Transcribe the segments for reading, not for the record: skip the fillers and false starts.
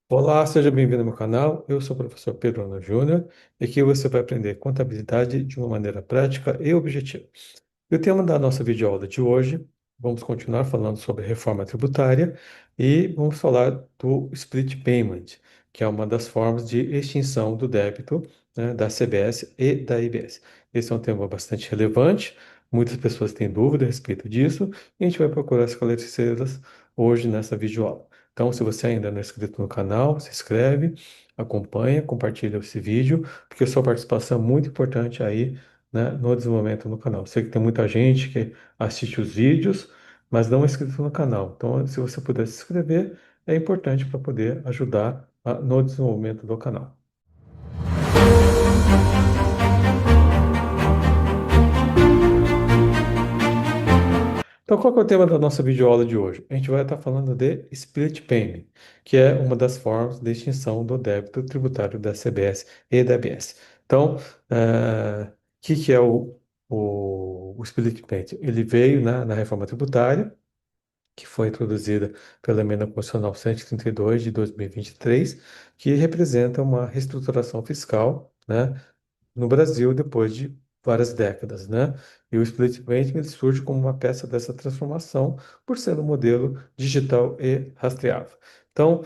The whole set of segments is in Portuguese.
Olá, seja bem-vindo ao meu canal. Eu sou o professor Pedro Ana Júnior e aqui você vai aprender contabilidade de uma maneira prática e objetiva. E o tema da nossa videoaula de hoje, vamos continuar falando sobre reforma tributária e vamos falar do split payment, que é uma das formas de extinção do débito, né, da CBS e da IBS. Esse é um tema bastante relevante, muitas pessoas têm dúvida a respeito disso e a gente vai procurar esclarecê-las hoje nessa videoaula. Então, se você ainda não é inscrito no canal, se inscreve, acompanha, compartilha esse vídeo, porque a sua participação é muito importante aí, né, no desenvolvimento no canal. Sei que tem muita gente que assiste os vídeos, mas não é inscrito no canal. Então, se você puder se inscrever, é importante para poder ajudar no desenvolvimento do canal. Então, qual que é o tema da nossa videoaula de hoje? A gente vai estar falando de split payment, que é uma das formas de extinção do débito tributário da CBS e da ABS. Então, o que é o split payment? Ele veio na reforma tributária, que foi introduzida pela Emenda Constitucional 132 de 2023, que representa uma reestruturação fiscal, né, no Brasil depois de várias décadas, né? E o split payment ele surge como uma peça dessa transformação por ser um modelo digital e rastreável. Então,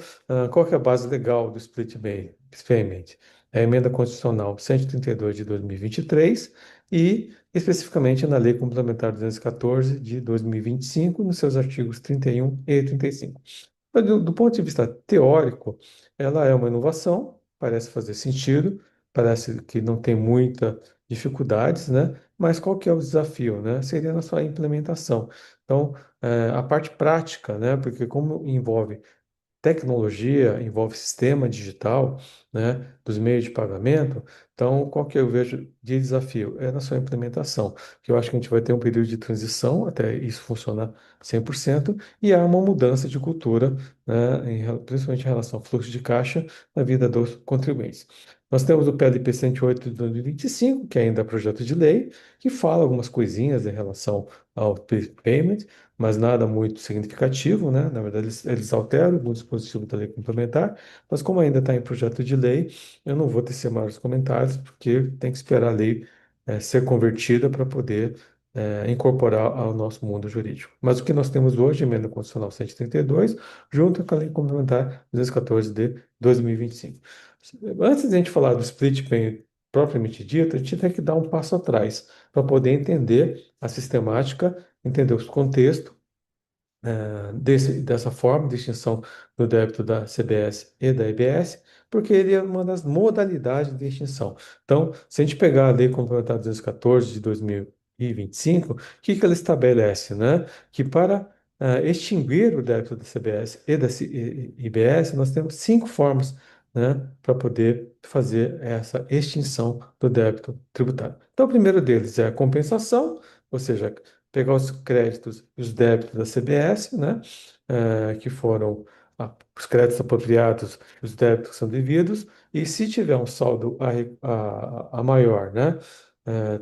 qual que é a base legal do payment? É a Emenda Constitucional 132 de 2023 e, especificamente, na Lei Complementar 214 de 2025, nos seus artigos 31 e 35. Mas, do ponto de vista teórico, ela é uma inovação, parece fazer sentido, parece que não tem muita dificuldades, né? Mas qual que é o desafio, né? Seria na sua implementação. Então, a parte prática, né? Porque como envolve tecnologia, envolve sistema digital, né, dos meios de pagamento. Então, qual que eu vejo de desafio? É na sua implementação, que eu acho que a gente vai ter um período de transição até isso funcionar 100%, e há uma mudança de cultura, né, principalmente em relação ao fluxo de caixa na vida dos contribuintes. Nós temos o PLP 108 de 2025, que ainda é projeto de lei, que fala algumas coisinhas em relação ao payment, mas nada muito significativo, né? Na verdade, eles alteram o dispositivo da lei complementar, mas como ainda está em projeto de lei, eu não vou tecer maiores comentários, porque tem que esperar a lei ser convertida para poder incorporar ao nosso mundo jurídico. Mas o que nós temos hoje, emenda constitucional 132, junto com a lei complementar 214 de 2025. Antes de a gente falar do split pay propriamente dito, a gente tem que dar um passo atrás para poder entender a sistemática, entender os contextos dessa forma de extinção do débito da CBS e da IBS, porque ele é uma das modalidades de extinção. Então, se a gente pegar a Lei Complementar 214 de 2025, que ela estabelece, né? Que para extinguir o débito da CBS e da IBS, nós temos cinco formas, né, para poder fazer essa extinção do débito tributário. Então, o primeiro deles é a compensação, ou seja, pegar os créditos e os débitos da CBS, né, que foram os créditos apropriados, os débitos que são devidos, e se tiver um saldo a maior, né,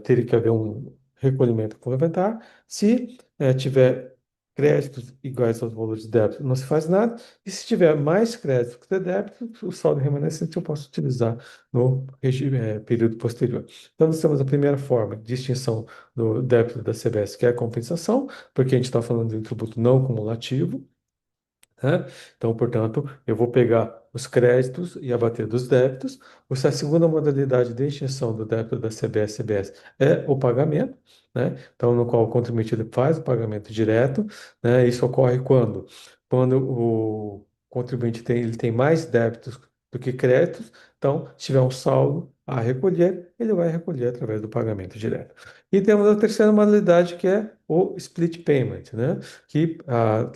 teria que haver um recolhimento complementar. Se tiver créditos iguais aos valores de débito, não se faz nada. E se tiver mais créditos que de débito, o saldo remanescente eu posso utilizar no período posterior. Então, nós temos a primeira forma de extinção do débito da CBS, que é a compensação, porque a gente está falando de um tributo não cumulativo, né? Então, portanto, eu vou pegar os créditos e abater dos débitos. A segunda modalidade de extinção do débito da CBS é o pagamento, né? Então, no qual o contribuinte ele faz o pagamento direto, né? Isso ocorre quando? Quando o contribuinte ele tem mais débitos do que créditos, então, se tiver um saldo a recolher, ele vai recolher através do pagamento direto. E temos a terceira modalidade, que é o split payment, né? Que a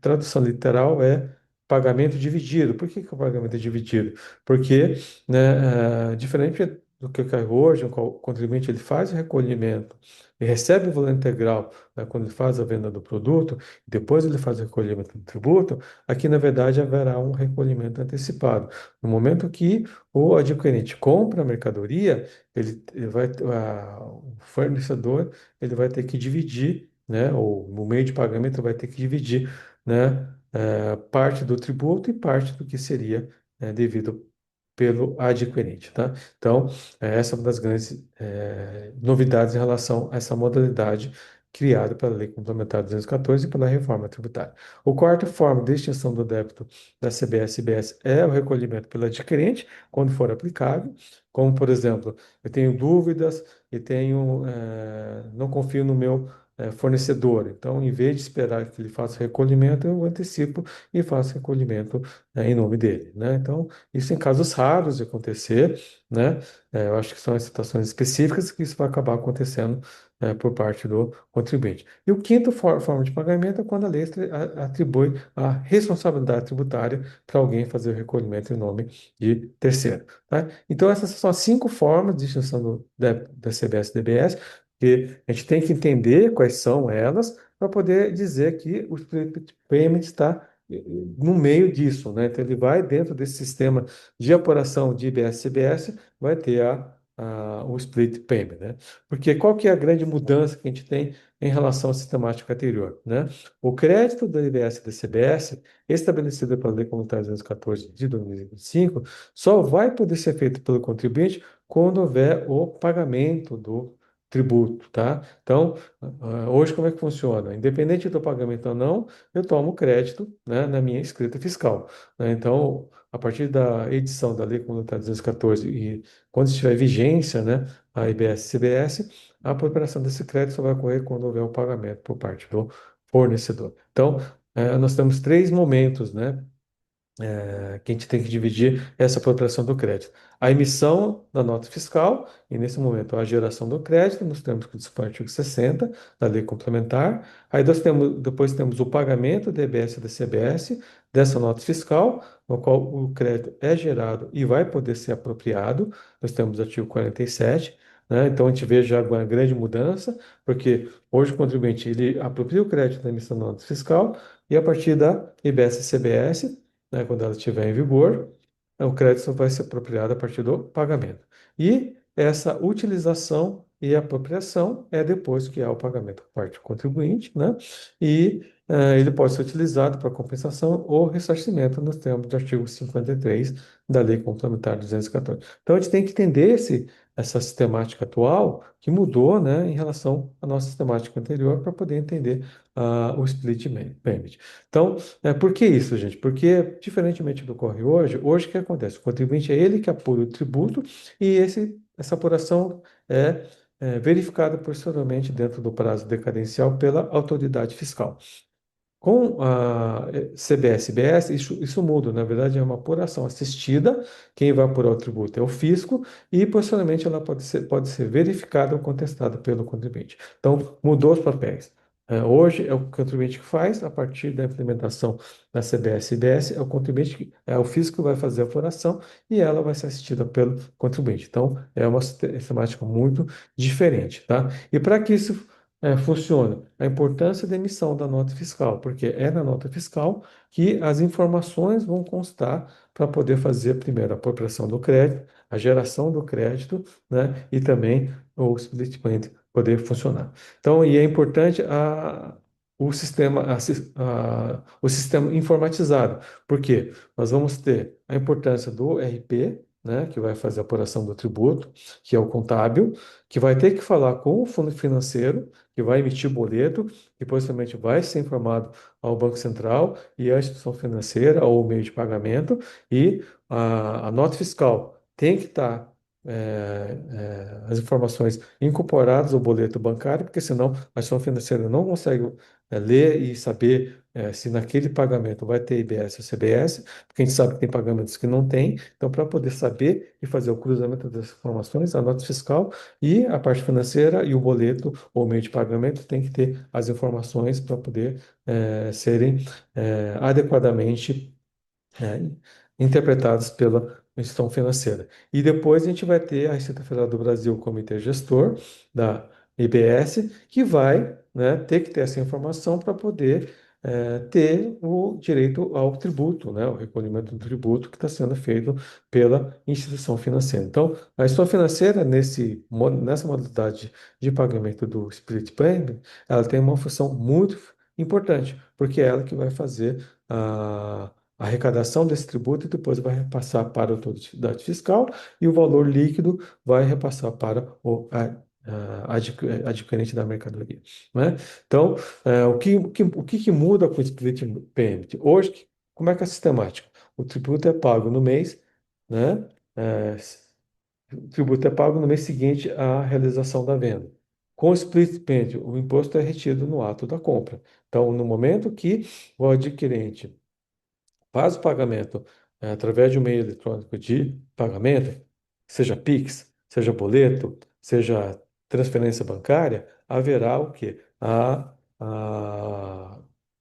tradução literal é pagamento dividido. Por que que o pagamento é dividido? Porque, né, diferente do que ocorre hoje, o contribuinte ele faz o recolhimento e recebe o valor integral, né, quando ele faz a venda do produto, e depois ele faz o recolhimento do tributo, aqui na verdade haverá um recolhimento antecipado. No momento que o adquirente compra a mercadoria, ele vai, o fornecedor ele vai ter que dividir, né, ou o meio de pagamento vai ter que dividir, né, parte do tributo e parte do que seria devido pelo adquirente, tá? Então, essa é uma das grandes novidades em relação a essa modalidade criada pela Lei Complementar 214 e pela reforma tributária. O quarto forma de extinção do débito da CBS e IBS é o recolhimento pelo adquirente, quando for aplicável, como, por exemplo, eu tenho dúvidas e não confio no meu fornecedor. Então, em vez de esperar que ele faça o recolhimento, eu antecipo e faço recolhimento, em nome dele, né? Então, isso em casos raros de acontecer, né? Eu acho que são as situações específicas que isso vai acabar acontecendo, por parte do contribuinte. E o quinto forma de pagamento é quando a lei atribui a responsabilidade tributária para alguém fazer o recolhimento em nome de terceiro, tá? Então, essas são as cinco formas de extinção da CBS e DBS, que a gente tem que entender quais são elas para poder dizer que o split payment está no meio disso, né? Então, ele vai dentro desse sistema de apuração de IBS-CBS, vai ter o split payment, né? Porque qual que é a grande mudança que a gente tem em relação à sistemática anterior, né? O crédito do IBS e da CBS, estabelecido pela Lei Comunitária 214 de 2025, só vai poder ser feito pelo contribuinte quando houver o pagamento do tributo, tá? Então, hoje como é que funciona? Independente do pagamento ou não, eu tomo crédito, né, na minha escrita fiscal, né? Então, a partir da edição da Lei Comunitária 214 e quando estiver em vigência, né, a IBS e CBS, a apropriação desse crédito só vai ocorrer quando houver o pagamento por parte do fornecedor. Então, nós temos três momentos, né, que a gente tem que dividir essa apropriação do crédito. A emissão da nota fiscal, e nesse momento a geração do crédito, nos termos que dispõe o artigo 60 da Lei Complementar. Aí depois temos o pagamento da EBS e da CBS dessa nota fiscal, no qual o crédito é gerado e vai poder ser apropriado. Nós temos o artigo 47. Né? Então a gente vê já uma grande mudança, porque hoje o contribuinte ele apropria o crédito da emissão da nota fiscal e a partir da EBS e CBS, né, quando ela estiver em vigor, o crédito só vai ser apropriado a partir do pagamento. E essa utilização e apropriação é depois que há o pagamento por parte do contribuinte, né? E ele pode ser utilizado para compensação ou ressarcimento nos termos do artigo 53 da Lei Complementar 214. Então, a gente tem que entender essa sistemática atual que mudou, né, em relação à nossa sistemática anterior para poder entender o split payment. Então, por que isso, gente? Porque, diferentemente do que ocorre hoje o que acontece? O contribuinte é ele que apura o tributo e essa apuração é verificada posteriormente dentro do prazo decadencial pela autoridade fiscal. Com a CBS e BS, isso muda. Na verdade, é uma apuração assistida. Quem vai apurar o tributo é o fisco e, posteriormente, ela pode ser verificada ou contestada pelo contribuinte. Então, mudou os papéis. Hoje é o contribuinte que faz, a partir da implementação da CBS e BS, é o contribuinte, é o fisco que vai fazer a apuração e ela vai ser assistida pelo contribuinte. Então, é uma sistemática muito diferente, tá? E para que isso funciona a importância da emissão da nota fiscal, porque é na nota fiscal que as informações vão constar para poder fazer primeiro a apropriação do crédito, a geração do crédito, né, e também o split payment poder funcionar. Então, e é importante o sistema informatizado, porque nós vamos ter a importância do RP, né, que vai fazer a apuração do tributo, que é o contábil, que vai ter que falar com o fundo financeiro, que vai emitir boleto, que posteriormente vai ser informado ao Banco Central e à instituição financeira ou meio de pagamento, e a nota fiscal tem que estar as informações incorporadas ao boleto bancário, porque senão a instituição financeira não consegue ler e saber se naquele pagamento vai ter IBS ou CBS, porque a gente sabe que tem pagamentos que não tem. Então, para poder saber e fazer o cruzamento das informações, a nota fiscal e a parte financeira e o boleto ou meio de pagamento tem que ter as informações para poder serem adequadamente é, interpretados pela instituição financeira. E depois a gente vai ter a Receita Federal do Brasil, o Comitê Gestor da IBS, que vai, né, ter que ter essa informação para poder ter o direito ao tributo, né, o recolhimento do tributo que está sendo feito pela instituição financeira. Então, a instituição financeira, nessa modalidade de pagamento do split payment, ela tem uma função muito importante, porque é ela que vai fazer a arrecadação desse tributo e depois vai repassar para a autoridade fiscal e o valor líquido vai repassar para adquirente da mercadoria, né? Então, o que muda com o split payment? Hoje, como é que é a sistemática? O tributo é pago no mês, né? É, o tributo é pago no mês seguinte à realização da venda. Com o split payment, o imposto é retido no ato da compra. Então, no momento que o adquirente faz o pagamento através de um meio eletrônico de pagamento, seja Pix, seja boleto, seja transferência bancária, haverá o quê? A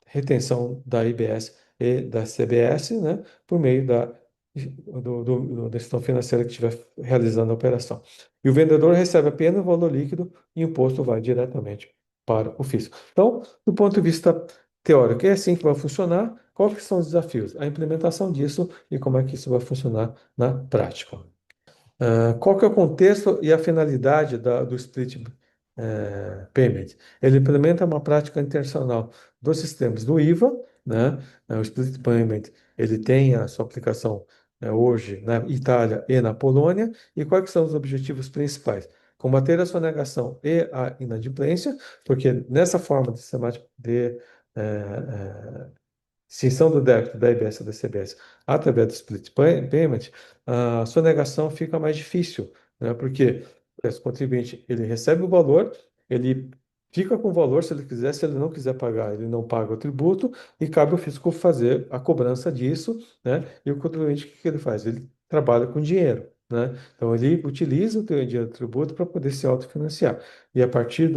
retenção da IBS e da CBS, né, por meio da instituição financeira que estiver realizando a operação. E o vendedor recebe apenas o valor líquido e o imposto vai diretamente para o fisco. Então, do ponto de vista teórico, é assim que vai funcionar. Quais que são os desafios? A implementação disso e como é que isso vai funcionar na prática. Qual que é o contexto e a finalidade do split payment? Ele implementa uma prática internacional dos sistemas do IVA, né? O split payment ele tem a sua aplicação hoje na Itália e na Polônia. E quais que são os objetivos principais? Combater a sonegação e a inadimplência, porque nessa forma de sistemática de extinção do débito da IBS e da CBS através do split payment, a sonegação fica mais difícil, né? Porque o contribuinte ele recebe o valor, ele fica com o valor se ele quiser, se ele não quiser pagar, ele não paga o tributo e cabe ao fisco fazer a cobrança disso, né? E o contribuinte, o que que ele faz? Ele trabalha com dinheiro, né? Então ele utiliza o dinheiro do tributo para poder se autofinanciar. E a partir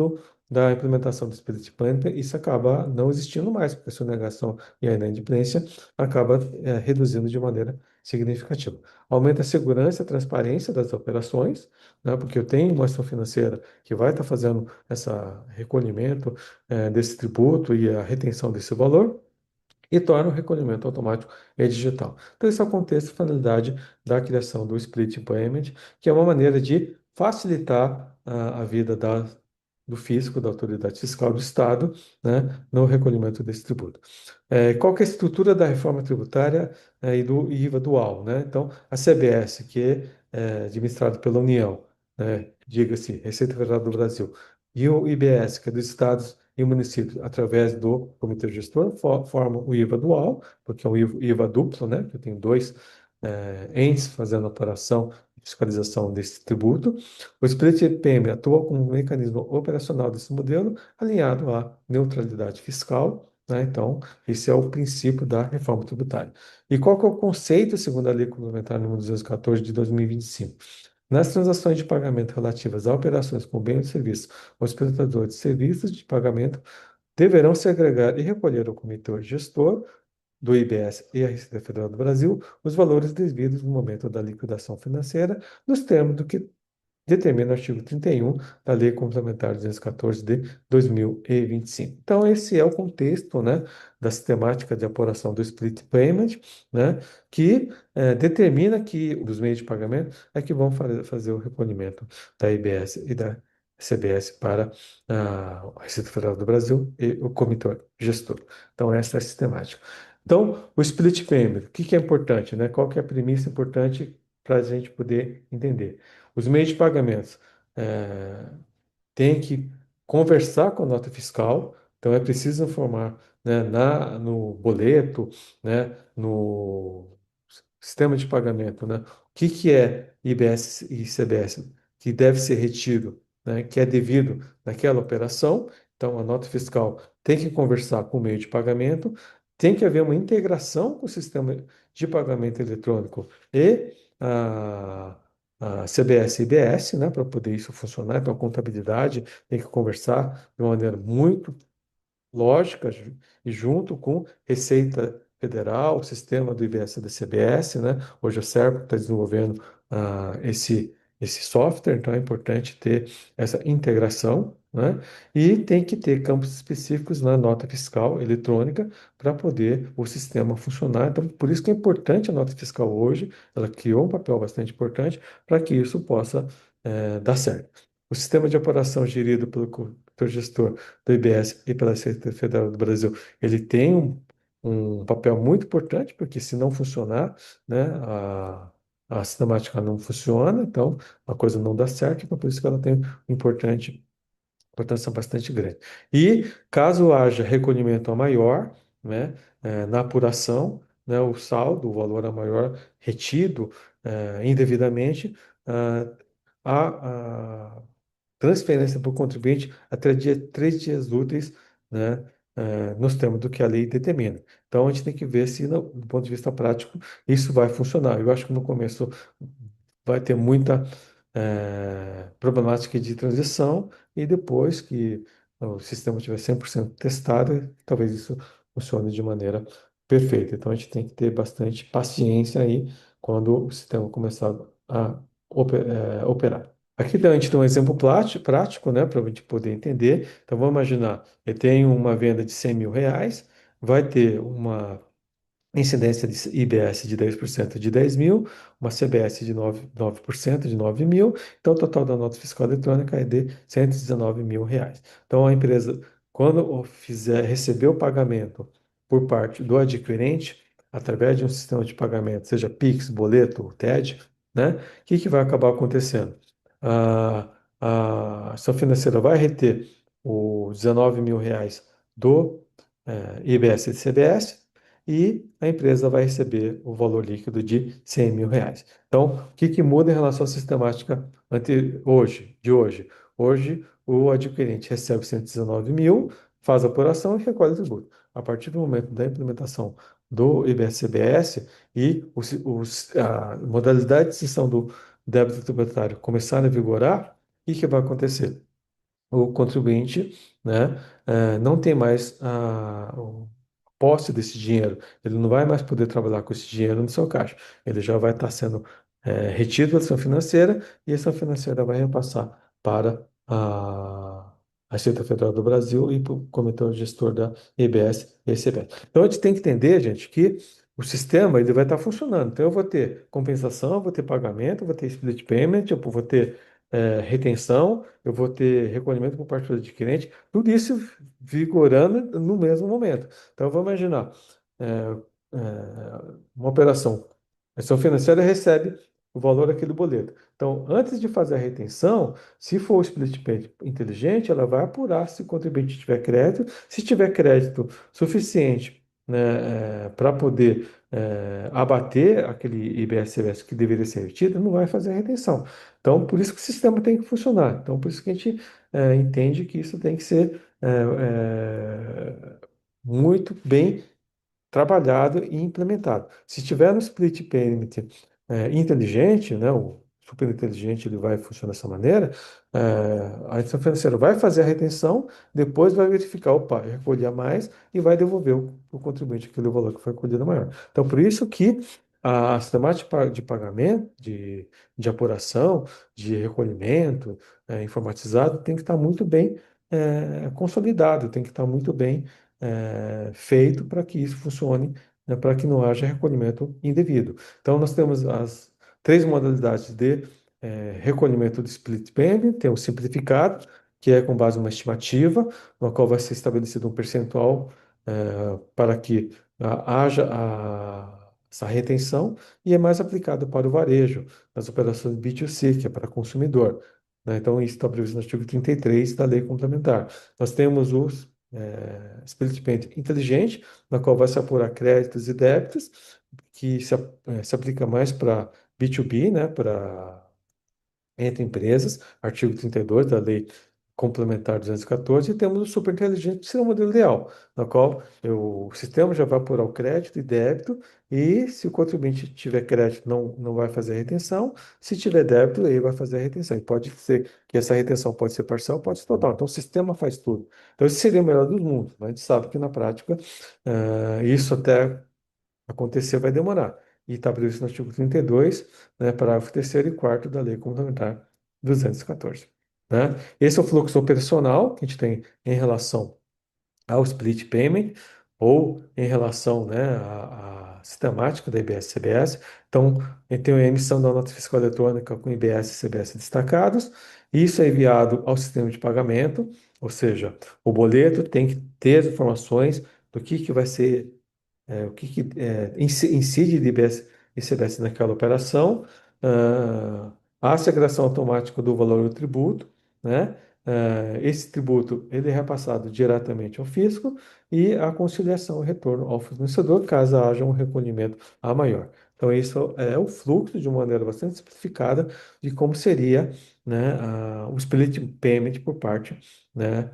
da implementação do Split Payment, isso acaba não existindo mais, porque a sonegação e a inadimplência acaba reduzindo de maneira significativa. Aumenta a segurança e a transparência das operações, né, porque eu tenho uma instituição financeira que vai estar fazendo esse recolhimento desse tributo e a retenção desse valor, e torna o recolhimento automático e digital. Então, esse é o contexto e finalidade da criação do Split Payment, que é uma maneira de facilitar a vida do fisco, da autoridade fiscal do Estado, né, no recolhimento desse tributo. Qual que é a estrutura da reforma tributária e do IVA dual, né? Então, a CBS, que é administrado pela União, né, diga-se, Receita Federal do Brasil, e o IBS, que é dos estados e municípios, através do comitê gestor, formam o IVA dual, porque é um IVA duplo, né? Que eu tenho dois entes fazendo a operação de fiscalização desse tributo. O Split PM atua como um mecanismo operacional desse modelo, alinhado à neutralidade fiscal, né? Então, esse é o princípio da reforma tributária. E qual que é o conceito, segundo a Lei Complementar número 214 de 2025? Nas transações de pagamento relativas a operações com bem ou serviço, os prestadores de serviços de pagamento deverão segregar e recolher ao comitê gestor do IBS e a Receita Federal do Brasil os valores devidos no momento da liquidação financeira, nos termos do que determina o artigo 31 da Lei Complementar 214 de 2025. Então, esse é o contexto, né, da sistemática de apuração do split payment, né, que determina que os meios de pagamento é que vão fazer o recolhimento da IBS e da CBS para a Receita Federal do Brasil e o comitê gestor. Então, essa é a sistemática. Então, o split payment, o que que é importante, né? Qual que é a premissa importante para a gente poder entender? Os meios de pagamentos têm que conversar com a nota fiscal, então é preciso informar, né, no boleto, né, no sistema de pagamento, né, o que que é IBS e CBS, que deve ser retido, né, que é devido naquela operação. Então, a nota fiscal tem que conversar com o meio de pagamento, tem que haver uma integração com o sistema de pagamento eletrônico e a CBS e IBS, né, para poder isso funcionar. Então, a contabilidade tem que conversar de uma maneira muito lógica e junto com Receita Federal, o sistema do IBS e da CBS, né? Hoje a Serpa está desenvolvendo esse software, então é importante ter essa integração, né? E tem que ter campos específicos na nota fiscal eletrônica para poder o sistema funcionar. Então, por isso que é importante a nota fiscal hoje, ela criou um papel bastante importante para que isso possa dar certo. O sistema de apuração gerido pelo gestor do IBS e pela Receita Federal do Brasil, ele tem um papel muito importante, porque se não funcionar, né, a sistemática não funciona, então a coisa não dá certo, então por isso que ela tem um importância bastante grande. E caso haja recolhimento a maior, né, na apuração, né, o saldo, o valor a maior retido indevidamente, ah, a transferência para o contribuinte até 3 dias úteis, né, nos termos do que a lei determina. Então, a gente tem que ver se, do ponto de vista prático, isso vai funcionar. Eu acho que no começo vai ter muita problemática de transição e depois que o sistema estiver 100% testado, talvez isso funcione de maneira perfeita. Então, a gente tem que ter bastante paciência aí quando o sistema começar a operar. Aqui a gente tem um exemplo prático, né, para a gente poder entender. Então, vamos imaginar, eu tenho uma venda de R$ 100.000, vai ter uma incidência de IBS de 10% de 10 mil, uma CBS de 9% de 9 mil, então o total da nota fiscal eletrônica é de R$ 119.000. Então a empresa, quando receber o pagamento por parte do adquirente, através de um sistema de pagamento, seja Pix, boleto, TED, né, o que vai acabar acontecendo? A ação financeira vai reter os R$ 19.000 do IBS e CBS, e a empresa vai receber o valor líquido de R$ 100.000. Então, o que muda em relação à sistemática hoje, de hoje? Hoje, o adquirente recebe 119 mil, faz a apuração e recolhe o tributo. A partir do momento da implementação do IBS-CBS e a modalidade de extinção do débito tributário começar a vigorar, o que vai acontecer? O contribuinte, né, não tem mais o posse desse dinheiro. Ele não vai mais poder trabalhar com esse dinheiro no seu caixa. Ele já vai estar sendo retido da ação financeira e a ação financeira vai repassar para a Receita Federal do Brasil e para o Comitê Gestor da EBS e ECBS. Então a gente tem que entender, gente, que o sistema ele vai estar funcionando. Então eu vou ter compensação, eu vou ter pagamento, eu vou ter split payment, eu vou ter retenção, eu vou ter recolhimento por parte do adquirente, tudo isso vigorando no mesmo momento. Então, vamos imaginar é, uma operação. A ação financeira recebe o valor daquele boleto. Então, antes de fazer a retenção, se for o split payment inteligente, ela vai apurar se o contribuinte tiver crédito. Se tiver crédito suficiente, né, para poder abater aquele IBS-CBS que deveria ser retido, não vai fazer a retenção. Então, por isso que o sistema tem que funcionar. Então, por isso que a gente entende que isso tem que ser muito bem trabalhado e implementado. Se tiver no split payment inteligente, né, o super inteligente ele vai funcionar dessa maneira, a instituição financeira vai fazer a retenção, depois vai verificar, opa, recolher a mais e vai devolver o contribuinte aquele valor que foi recolhido maior. Então, por isso que a sistemática de pagamento, de apuração, de recolhimento informatizado tem que estar muito bem consolidado, tem que estar muito bem feito para que isso funcione, né, para que não haja recolhimento indevido. Então, nós temos as 3 modalidades de recolhimento de split payment, tem o simplificado, que é com base em uma estimativa, no qual vai ser estabelecido um percentual para que haja essa retenção, e é mais aplicado para o varejo, nas operações B2C, que é para consumidor, né? Então, isso está previsto no artigo 33 da Lei Complementar. Nós temos os split payment inteligente, na qual vai se apurar créditos e débitos, que se aplica mais para B2B, né, para entre empresas, artigo 32 da Lei Complementar 214, e temos o super inteligente, que seria o modelo ideal, na qual o sistema já vai apurar o crédito e débito, e se o contribuinte tiver crédito, não vai fazer a retenção, se tiver débito, ele vai fazer a retenção. E pode ser que essa retenção pode ser parcial, pode ser total. Então, o sistema faz tudo. Então, esse seria o melhor dos mundos, mas a gente sabe que na prática, isso até acontecer vai demorar. E está previsto no artigo 32, né, parágrafo 3º e 4º da Lei Complementar 214. Né? Esse é o fluxo operacional que a gente tem em relação ao split payment ou em relação, né, à sistemática da IBS-CBS. Então, a gente tem a emissão da nota fiscal eletrônica com IBS e CBS destacados. Isso é enviado ao sistema de pagamento, ou seja, o boleto tem que ter as informações do que vai ser o que, incide de IBS e CBS naquela operação, ah, a segregação automática do valor do tributo, né? Esse tributo ele é repassado diretamente ao fisco e a conciliação e retorno ao fornecedor, caso haja um recolhimento a maior. Então, isso é o fluxo de uma maneira bastante simplificada de como seria, né, o split payment por parte, né,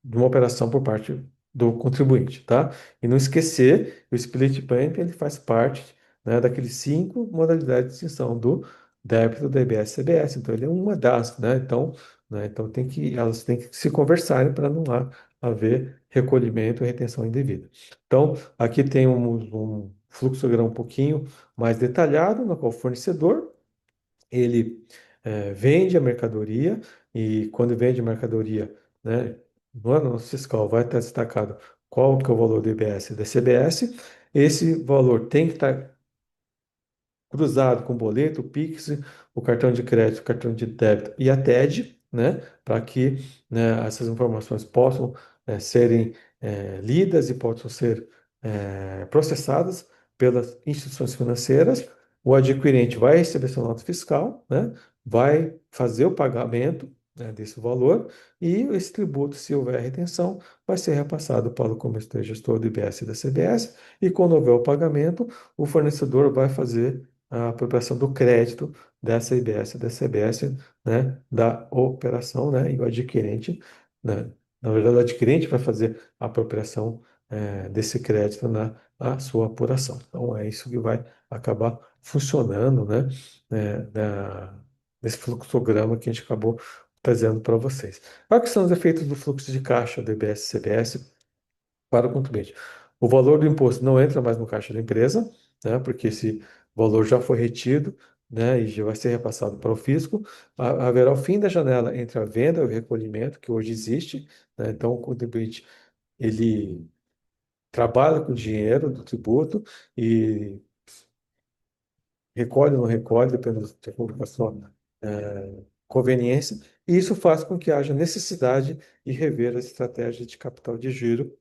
de uma operação por parte do contribuinte, tá? E não esquecer que o split payment ele faz parte, né, daqueles cinco modalidades de extinção do débito, DBS, CBS. Então, ele é uma das, né? Então, então elas têm que se conversarem para não haver recolhimento e retenção indevida. Então, aqui tem um fluxograma um pouquinho mais detalhado, no qual o fornecedor ele vende a mercadoria e quando vende a mercadoria, né, no ano fiscal vai estar destacado qual que é o valor do IBS e da CBS. Esse valor tem que estar cruzado com o boleto, o Pix, o cartão de crédito, o cartão de débito e a TED, né, para que, né, essas informações possam serem lidas e possam ser processadas pelas instituições financeiras. O adquirente vai receber sua nota fiscal, né, vai fazer o pagamento, né, desse valor e esse tributo, se houver retenção, vai ser repassado para o comitê gestor do IBS e da CBS e quando houver o pagamento, o fornecedor vai fazer a apropriação do crédito dessa IBS, da CBS, né, da operação, né, e o adquirente, né, na verdade, o adquirente vai fazer a apropriação desse crédito na sua apuração. Então, é isso que vai acabar funcionando, né, nesse fluxograma que a gente acabou trazendo para vocês. Quais que são os efeitos do fluxo de caixa do IBS e CBS para o contribuinte? O valor do imposto não entra mais no caixa da empresa, né, porque esse valor já foi retido, né, e já vai ser repassado para o fisco. Haverá o fim da janela entre a venda e o recolhimento, que hoje existe, né, então o contribuinte ele trabalha com o dinheiro do tributo e recolhe ou não recolhe, dependendo da publicação, conveniência, e isso faz com que haja necessidade de rever a estratégia de capital de giro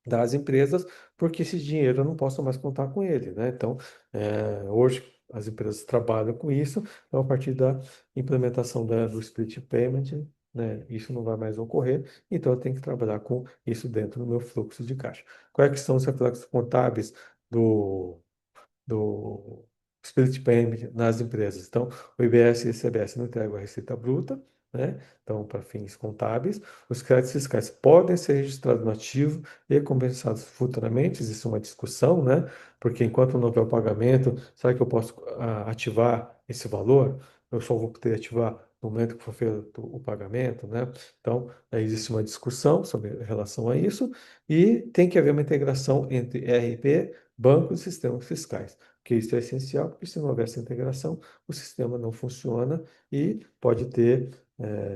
das empresas, porque esse dinheiro eu não posso mais contar com ele, né? Então, hoje as empresas trabalham com isso, então a partir da implementação do split payment, né, isso não vai mais ocorrer, então eu tenho que trabalhar com isso dentro do meu fluxo de caixa. Quais que são os reflexos contábeis do split payment nas empresas? Então, o IBS e o ICMS não entregam a receita bruta, né? Então, para fins contábeis, os créditos fiscais podem ser registrados no ativo e compensados futuramente. Existe uma discussão, né? Porque enquanto não houver o pagamento, será que eu posso ativar esse valor? Eu só vou poder ativar no momento que for feito o pagamento, né? Então, existe uma discussão sobre relação a isso e tem que haver uma integração entre RP, bancos e sistemas fiscais, porque isso é essencial, porque se não houver essa integração, o sistema não funciona e pode ter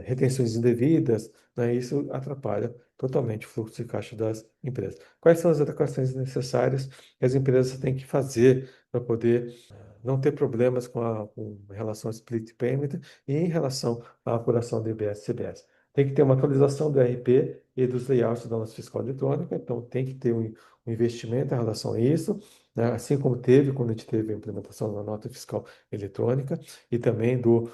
retenções indevidas, né? Isso atrapalha totalmente o fluxo de caixa das empresas. Quais são as adequações necessárias que as empresas têm que fazer para poder não ter problemas com relação ao split payment e em relação à apuração do IBS e CBS? Tem que ter uma atualização do RP e dos layouts da nossa fiscal eletrônica, então tem que ter um investimento em relação a isso, né? Assim como teve quando a gente teve a implementação da nota fiscal eletrônica e também do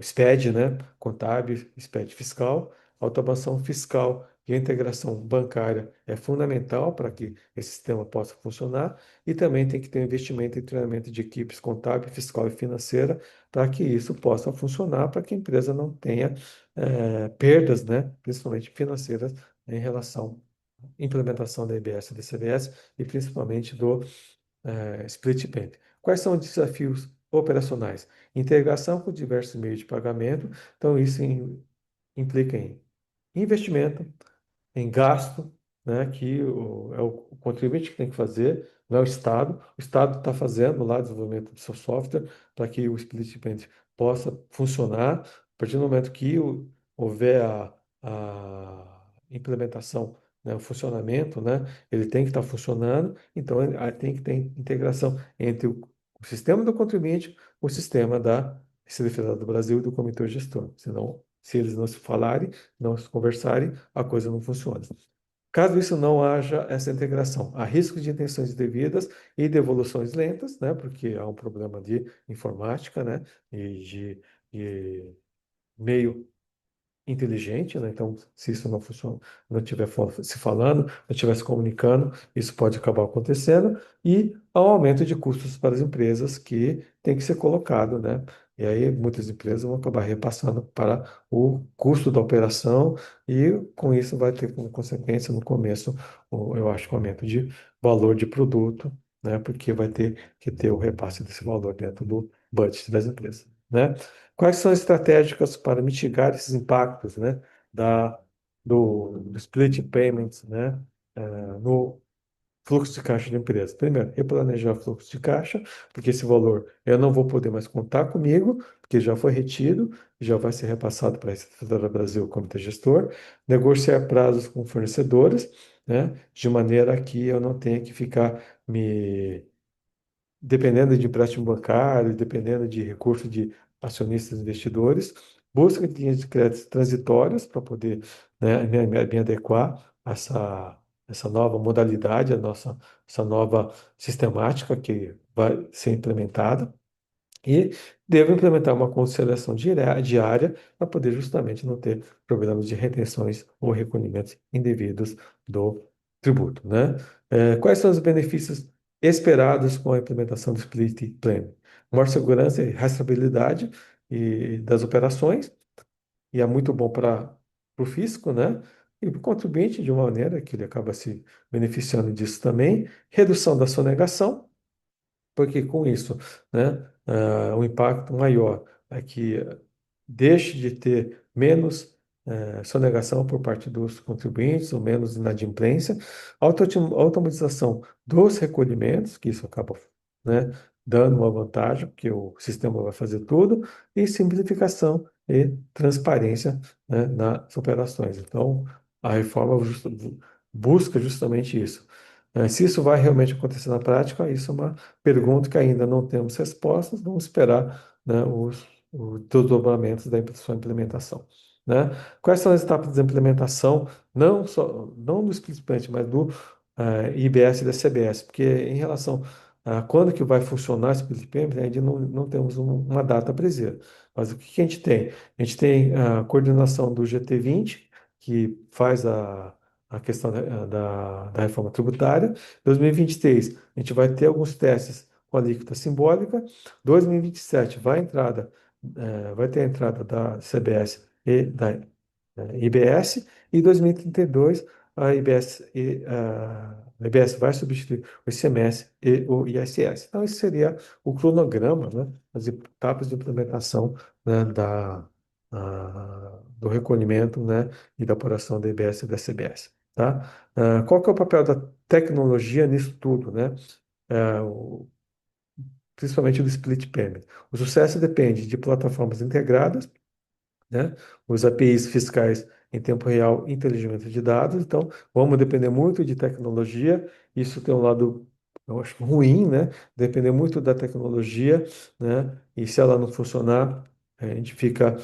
SPED, né? Contábil, SPED fiscal, a automação fiscal e a integração bancária é fundamental para que esse sistema possa funcionar e também tem que ter um investimento em treinamento de equipes contábil, fiscal e financeira para que isso possa funcionar, para que a empresa não tenha perdas, né? Principalmente financeiras em relação implementação da EBS e da CBS e principalmente do split payment. Quais são os desafios operacionais? Integração com diversos meios de pagamento. Então, isso implica em investimento, em gasto, né, que é o contribuinte que tem que fazer, não é o Estado. O Estado está fazendo lá o desenvolvimento do seu software para que o split payment possa funcionar. A partir do momento que houver a implementação, né, o funcionamento, né, ele tem que estar funcionando, então tem que ter integração entre o sistema do contribuinte, o sistema da Receita Federal do Brasil e do Comitê Gestor. Senão, se eles não se falarem, não se conversarem, a coisa não funciona. Caso isso não haja essa integração, há risco de intenções indevidas e devoluções lentas, né? Porque há um problema de informática, né? E de meio inteligente, né? Então, se isso não funciona, não estiver se falando, não estiver se comunicando, isso pode acabar acontecendo e há um aumento de custos para as empresas que tem que ser colocado, né? E aí muitas empresas vão acabar repassando para o custo da operação e com isso vai ter como consequência no começo, eu acho, um aumento de valor de produto, né? Porque vai ter que ter o repasse desse valor dentro do budget das empresas, né? Quais são as estratégicas para mitigar esses impactos, né, da, do split payments, né, no fluxo de caixa da empresa? Primeiro, replanejar o fluxo de caixa, porque esse valor eu não vou poder mais contar comigo, porque já foi retido, já vai ser repassado para a Receita Federal do Brasil, Comitê Gestor. Negociar prazos com fornecedores, né, de maneira que eu não tenha que ficar me dependendo de empréstimo bancário, dependendo de recurso de acionistas investidores, busca de linhas de crédito transitórias para poder, né, me adequar a essa nova modalidade, essa nova sistemática que vai ser implementada. E devo implementar uma conciliação diária para poder justamente não ter problemas de retenções ou recolhimentos indevidos do tributo, né? Quais são os benefícios esperados com a implementação do Split Plan? Maior segurança e rastreabilidade das operações, e é muito bom para o fisco, né? E para o contribuinte, de uma maneira que ele acaba se beneficiando disso também. Redução da sonegação, porque com isso, né, o impacto maior é que deixe de ter menos sonegação por parte dos contribuintes, ou menos inadimplência, automatização dos recolhimentos, que isso acaba, né, dando uma vantagem, porque o sistema vai fazer tudo, e simplificação e transparência, né, nas operações. Então, a reforma busca justamente isso. Se isso vai realmente acontecer na prática, isso é uma pergunta que ainda não temos respostas, vamos esperar, né, os desdobramentos da sua implementação, né? Quais são as etapas de implementação, não do Split Payment, mas do IBS e da CBS? Porque em relação a quando que vai funcionar esse Split Payment, ainda não temos uma data precisa. Mas o que que a gente tem? A gente tem a coordenação do GT20, que faz a questão da reforma tributária. 2023, a gente vai ter alguns testes com alíquota simbólica. 2027 vai ter a entrada da CBS e da IBS. E 2032 a IBS vai substituir o ICMS e o ISS. Então, esse seria o cronograma, né, as etapas de implementação, né, do recolhimento, né, e da apuração da IBS e da CBS. Tá? Qual que é o papel da tecnologia nisso tudo, né? Principalmente do split payment. O sucesso depende de plataformas integradas, né? Os APIs fiscais em tempo real, inteligência de dados. Então, vamos depender muito de tecnologia. Isso tem um lado, eu acho, ruim, né? Depender muito da tecnologia, né? E se ela não funcionar, a gente fica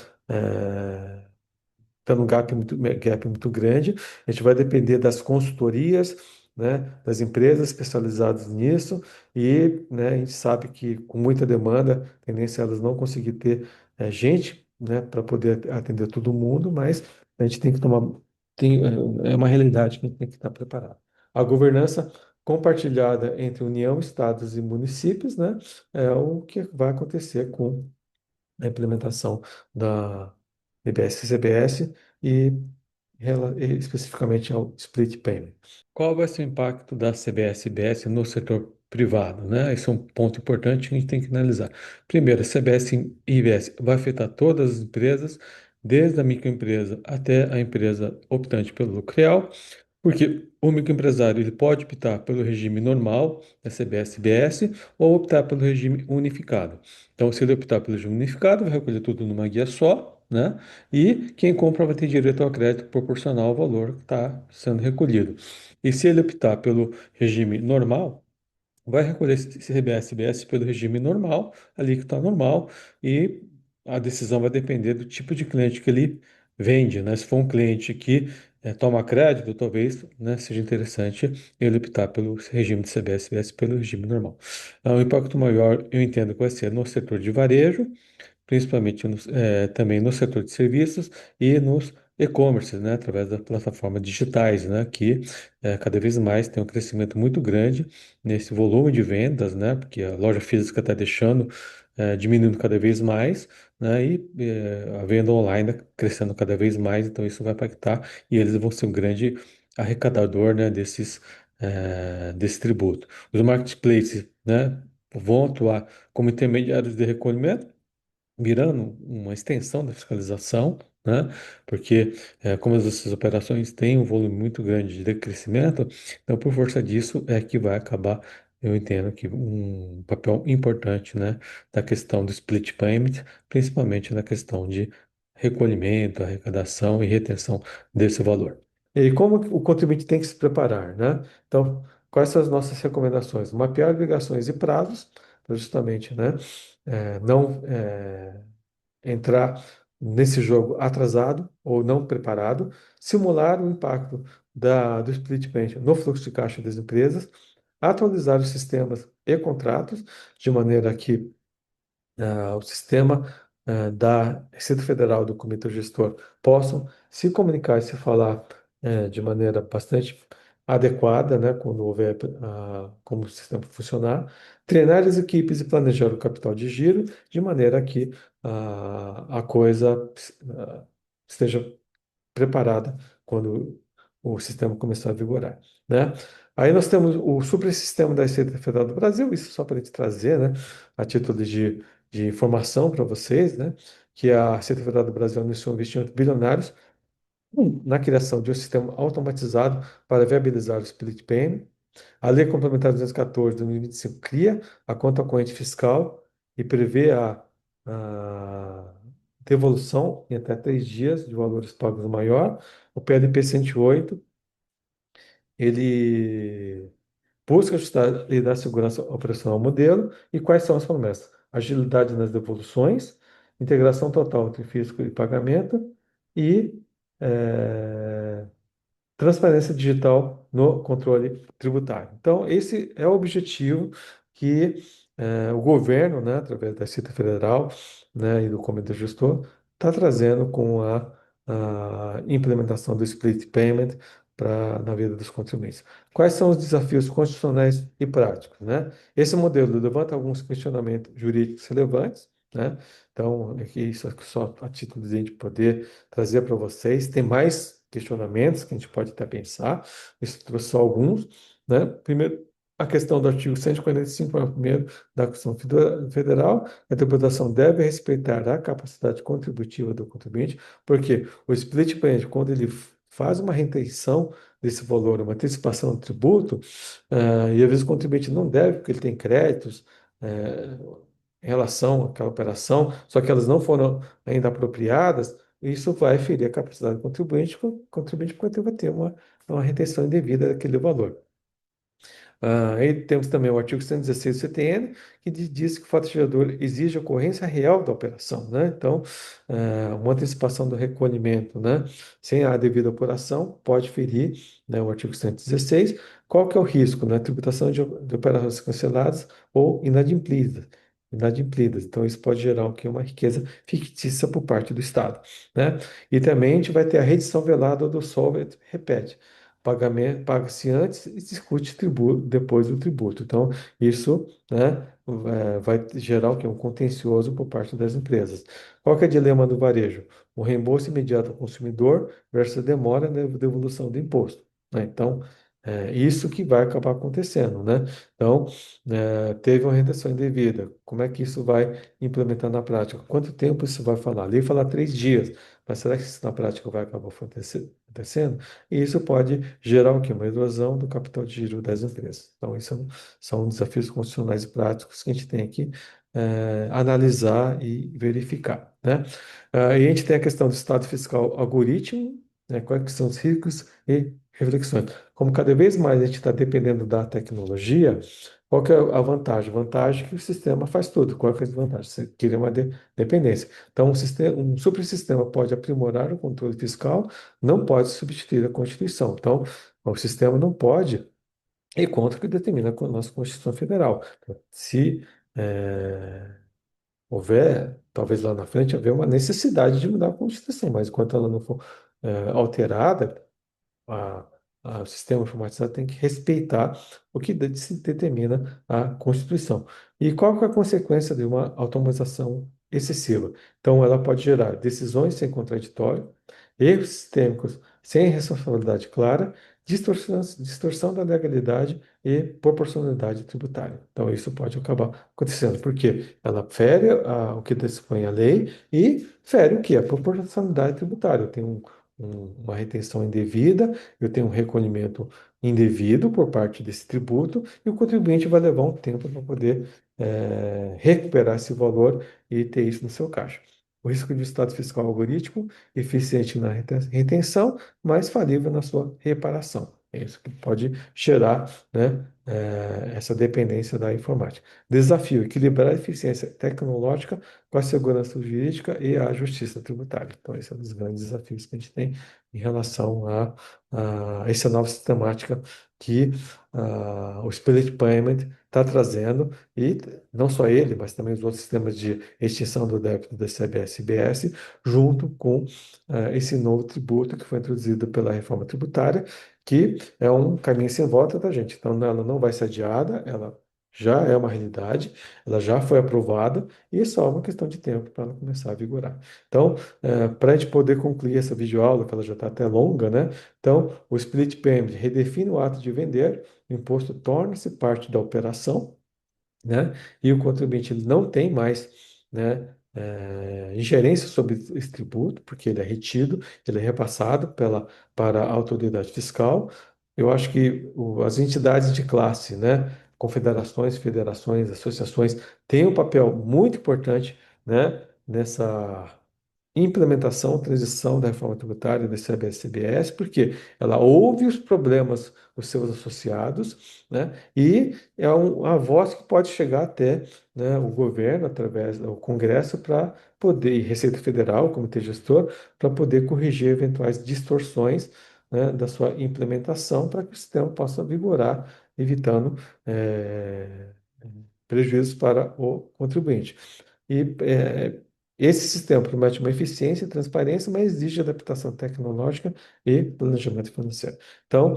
está num gap muito grande. A gente vai depender das consultorias, né, das empresas especializadas nisso, e, né, a gente sabe que com muita demanda, a tendência é elas não conseguir ter gente, né, para poder atender todo mundo, mas a gente tem que é uma realidade que a gente tem que estar preparado. A governança compartilhada entre União, estados e municípios, né, é o que vai acontecer com a implementação da EBS e CBS e e especificamente ao split payment. Qual vai ser o impacto da CBS e IBS no setor privado, né? Esse é um ponto importante que a gente tem que analisar. Primeiro, a CBS e IBS vai afetar todas as empresas, desde a microempresa até a empresa optante pelo lucro real. Porque o microempresário ele pode optar pelo regime normal, da CBS-BS, ou optar pelo regime unificado. Então, se ele optar pelo regime unificado, vai recolher tudo numa guia só, né? E quem compra vai ter direito ao crédito proporcional ao valor que está sendo recolhido. E se ele optar pelo regime normal, vai recolher esse CBS pelo regime normal, ali que está normal, e a decisão vai depender do tipo de cliente que ele vende, né? Se for um cliente que toma crédito, talvez, né, seja interessante ele optar pelo regime de CBS pelo regime normal. O impacto maior, eu entendo que vai ser no setor de varejo, principalmente também no setor de serviços e nos e-commerce, né, através das plataformas digitais, né, que cada vez mais tem um crescimento muito grande nesse volume de vendas, né, porque a loja física está deixando, diminuindo cada vez mais, né, e a venda online crescendo cada vez mais, então isso vai impactar e eles vão ser um grande arrecadador, né, desse tributo. Os marketplaces, né, vão atuar como intermediários de recolhimento, virando uma extensão da fiscalização, né? Porque como essas operações têm um volume muito grande de crescimento, então por força disso é que vai acabar, eu entendo que um papel importante, né, da questão do split payment, principalmente na questão de recolhimento, arrecadação e retenção desse valor. E como o contribuinte tem que se preparar, né? Então, quais são as nossas recomendações? Mapear obrigações e prazos, para justamente, né, não entrar nesse jogo atrasado ou não preparado, simular o impacto do split payment no fluxo de caixa das empresas, atualizar os sistemas e contratos de maneira que o sistema da Receita Federal do Comitê Gestor possam se comunicar e se falar de maneira bastante adequada, né, quando houver como o sistema funcionar, treinar as equipes e planejar o capital de giro de maneira que a coisa esteja preparada quando o sistema começar a vigorar, né? Aí nós temos o supersistema da Receita Federal do Brasil, isso só para a gente trazer, né, a título de informação para vocês, né, que a Receita Federal do Brasil anunciou investimentos bilionários na criação de um sistema automatizado para viabilizar o split payment. A Lei Complementar 214 de 2025 cria a conta corrente fiscal e prevê a devolução em até 3 dias de valores pagos maior. O PLP 108, ele busca ajustar e dar segurança operacional ao modelo. E quais são as promessas? Agilidade nas devoluções, integração total entre fisco e pagamento e eh, transparência digital no controle tributário. Então, esse é o objetivo que o governo, né, através da Receita Federal, né, e do Comitê Gestor, está trazendo com a implementação do split payment na vida dos contribuintes. Quais são os desafios constitucionais e práticos, né? Esse modelo levanta alguns questionamentos jurídicos relevantes, né? Então, aqui isso é só a título de a gente poder trazer para vocês. Tem mais questionamentos que a gente pode até pensar. Isso trouxe só alguns, né? Primeiro, a questão do artigo 145, primeiro da Constituição Federal, a tributação deve respeitar a capacidade contributiva do contribuinte, porque o split payment, quando ele faz uma retenção desse valor, uma antecipação do tributo, e às vezes o contribuinte não deve, porque ele tem créditos, em relação àquela operação, só que elas não foram ainda apropriadas, isso vai ferir a capacidade do contribuinte, o contribuinte vai ter uma retenção indevida daquele valor. Aí temos também o artigo 116 do CTN, que diz que o fato gerador exige a ocorrência real da operação, né? Então, uma antecipação do recolhimento, né, sem a devida apuração, pode ferir, né, o artigo 116. Qual que é o risco, né? Tributação de operações canceladas ou inadimplidas. Inadimplidas. Então, isso pode gerar o quê? Uma riqueza fictícia por parte do Estado, né? E também a gente vai ter a redição velada do solvent repete. Pagamento paga-se antes e discute tributo depois do tributo. Então, isso, né, vai gerar o quê? Um contencioso por parte das empresas. Qual que é o dilema do varejo? O reembolso imediato ao consumidor versus a demora na devolução do imposto, né? Então, isso que vai acabar acontecendo, né? Então, teve uma retenção indevida. Como é que isso vai implementar na prática? Quanto tempo isso vai falar? A lei fala 3 dias, mas será que isso na prática vai acabar acontecendo? E isso pode gerar o quê? Uma erosão do capital de giro das empresas. Então, isso são desafios constitucionais e práticos que a gente tem que analisar e verificar, né? E a gente tem a questão do estado fiscal algoritmo, né? Quais que são os riscos e reflexões. Como cada vez mais a gente está dependendo da tecnologia, qual que é a vantagem? A vantagem é que o sistema faz tudo. Qual que é a desvantagem? Você cria uma dependência. Então, um supersistema pode aprimorar o controle fiscal, não pode substituir a Constituição. Então, o sistema não pode ir contra o que determina a nossa Constituição Federal. Se talvez lá na frente, haver uma necessidade de mudar a Constituição, mas enquanto ela não for alterada, a, o sistema informatizado tem que respeitar o que se determina a Constituição. E qual que é a consequência de uma automatização excessiva? Então, ela pode gerar decisões sem contraditório, erros sistêmicos sem responsabilidade clara, distorção da legalidade e proporcionalidade tributária. Então, isso pode acabar acontecendo, porque ela fere o que dispõe a lei e fere o que? A proporcionalidade tributária. Tem uma retenção indevida, eu tenho um recolhimento indevido por parte desse tributo, e o contribuinte vai levar um tempo para poder recuperar esse valor e ter isso no seu caixa. O risco de estado fiscal algorítmico, eficiente na retenção, mas falível na sua reparação. É isso que pode gerar, né, essa dependência da informática. Desafio: equilibrar a eficiência tecnológica com a segurança jurídica e a justiça tributária. Então, esse é um dos grandes desafios que a gente tem em relação a essa nova sistemática que o Split Payment está trazendo, e não só ele, mas também os outros sistemas de extinção do débito da CBS e IBS, junto com esse novo tributo que foi introduzido pela reforma tributária, que é um caminho sem volta da gente. Então, ela não vai ser adiada, ela já é uma realidade, ela já foi aprovada, e é só uma questão de tempo para ela começar a vigorar. Então, para a gente poder concluir essa videoaula, que ela já está até longa, né? Então, o split payment redefine o ato de vender, o imposto torna-se parte da operação, né? E o contribuinte ele não tem mais, né, ingerência sobre esse tributo, porque ele é retido, ele é repassado para a autoridade fiscal. Eu acho que as entidades de classe, né, confederações, federações, associações, têm um papel muito importante, né, nessa implementação, transição da reforma tributária do ICMS-CBS, porque ela ouve os problemas dos seus associados, né, e é uma voz que pode chegar até, né, o governo, através do Congresso, para poder, e Receita Federal, Comitê Gestor, para poder corrigir eventuais distorções, né, da sua implementação, para que o sistema possa vigorar, evitando prejuízos para o contribuinte. E esse sistema promete uma eficiência e transparência, mas exige adaptação tecnológica e planejamento financeiro. Então,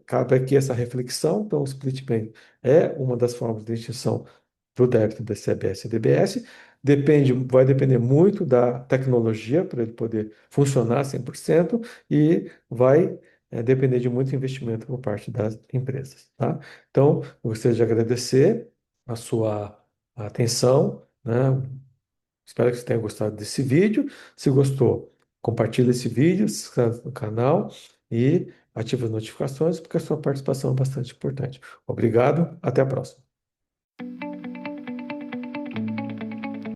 cabe aqui essa reflexão. Então, o split payment é uma das formas de extinção do débito da CBS e DBS. Vai depender muito da tecnologia para ele poder funcionar 100%, e vai depender de muito investimento por parte das empresas, tá? Então, eu gostaria de agradecer a sua atenção, né? Espero que você tenha gostado desse vídeo. Se gostou, compartilhe esse vídeo, se inscreve no canal e ative as notificações, porque a sua participação é bastante importante. Obrigado, até a próxima.